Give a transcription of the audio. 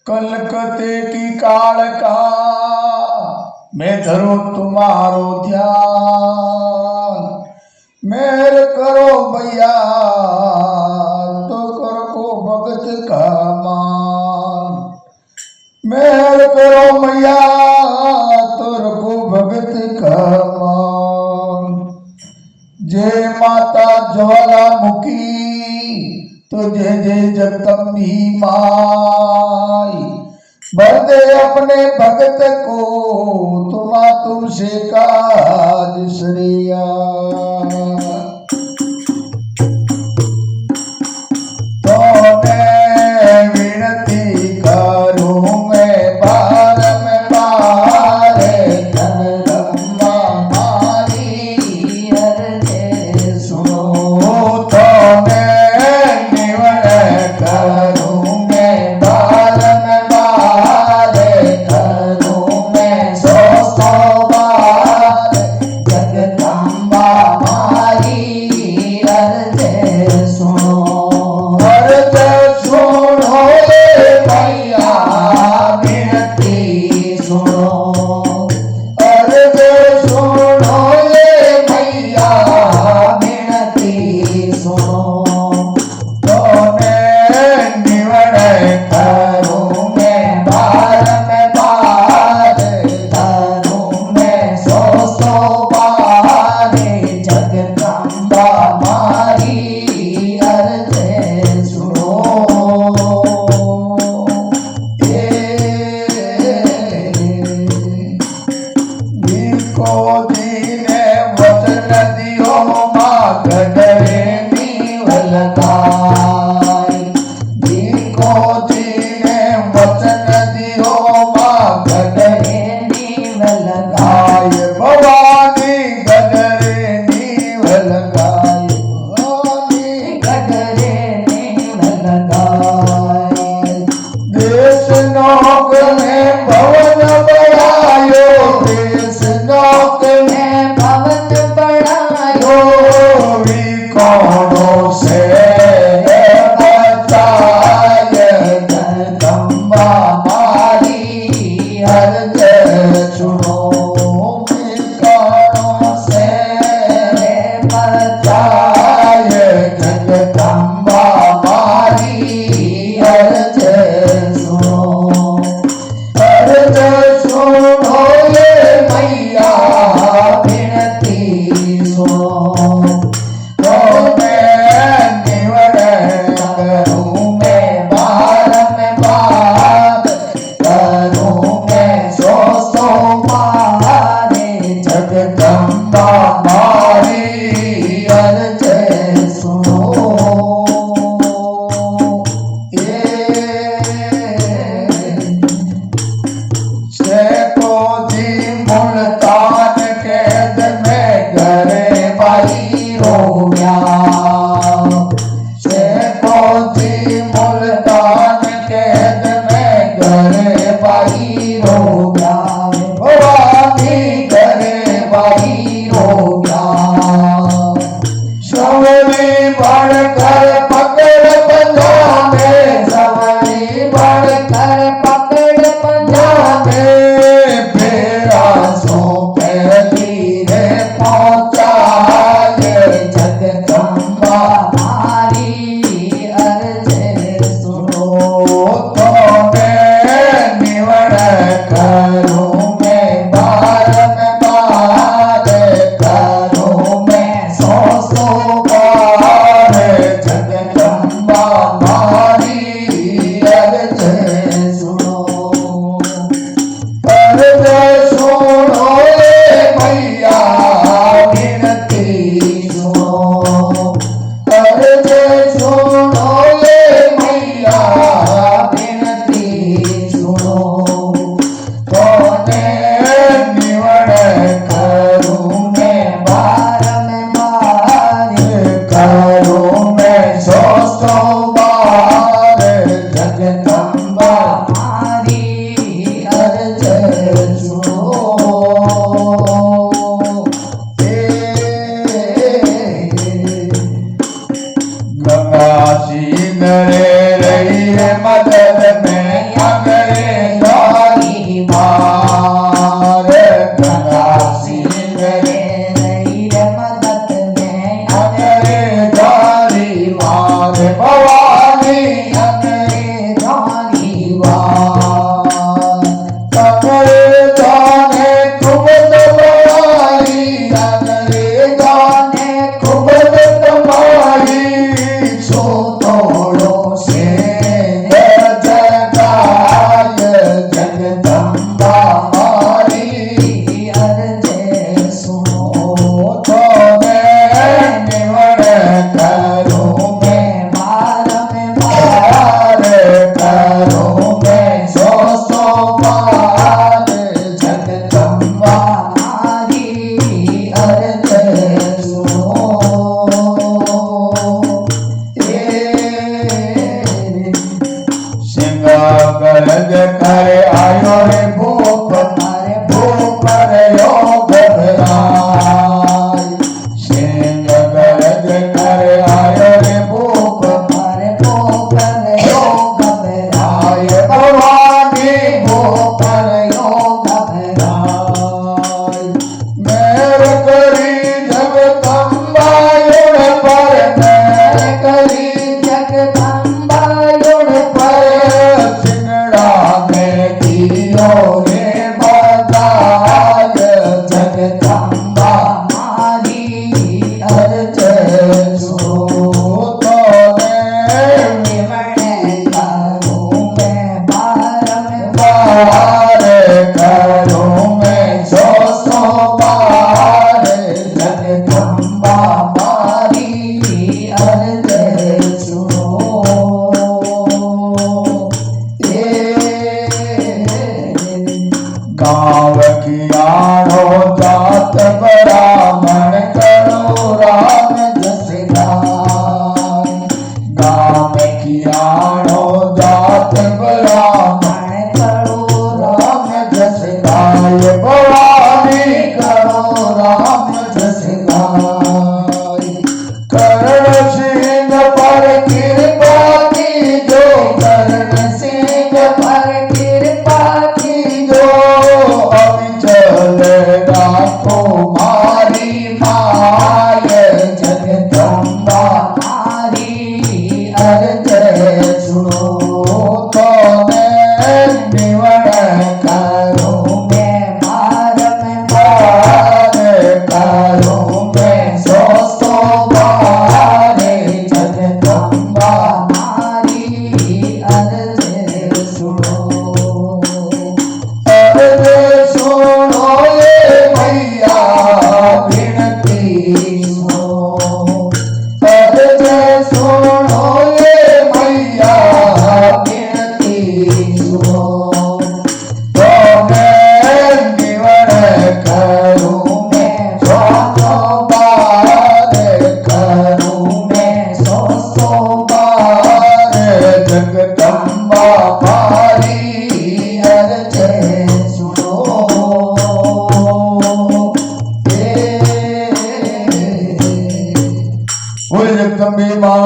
कलकत्ते की कालका मैं धरो तुम्हारो ध्यान। मेर करो भैया तो करो को भगत का मान। मेर करो भैया तो रखो भगत का मान। जय माता ज्वालामुखी तो जय जय जगदम्बी माई। भर दे अपने भगत को तुमसे काज श्रेया। विनती करूं मैं बार में बारे जगदम्बा मारी अर्ज सुनो। तो गंगा सी नरे रही ભવાની અંગ્રેજોની વાત અંગ્રેજોને ખૂબ દબાવી અંગ્રેજોને ખૂબ દબાવી શું તોડો છે જગાય જગદંબા મારી અરજે સુનો તો નિવડ કરું મેં બાર કરું મેં સો બાર જગદંબા મારી અરજે સુનો સિંહ ગરજ કરે આયો રે ભૂપ મારે ભૂપ રહ્યો ગભરાય સિંહ ગરજ કરે આયો રે ભૂપ મારે ભૂપ રહ્યો ગભરાય ભવાની ભૂપ રહ્યો ગભરાય મેર કરી જગદંબાયુણ પર મેર કરી જગદંબાયુણ પર સિંગડા ને દિયો રે બધાય જગદંબા મારી અરજે સુનો તો નિવડે કરું મેં બાર કરું મેં સો બાર જગદંબા મારી અરજે સુનો गाँव कियाणो जात ब्राह्मण करो राम जस गाय गाँव कियाणो जात ब्राह्मण करो राम जस गाय भवानी करो राम जस गाय कर्ण सिंह पर कृपा की जो कर्ण सिंह पर कृपा की जो अविचल राखो मारी माय जगदंबा मारी अरजे सुनो तो निवड करूं मैं बार करूं मैं सो बार जगदंबा मारी अरजे सुनो ये मैया विनती सुनो अरजे सुनो ये मैया विनती सुनो तो मैं निवड करूं मैं सो बार करूं मैं सो बार जगदंबा मारी अरजे सुनो बोल जगदंबे मां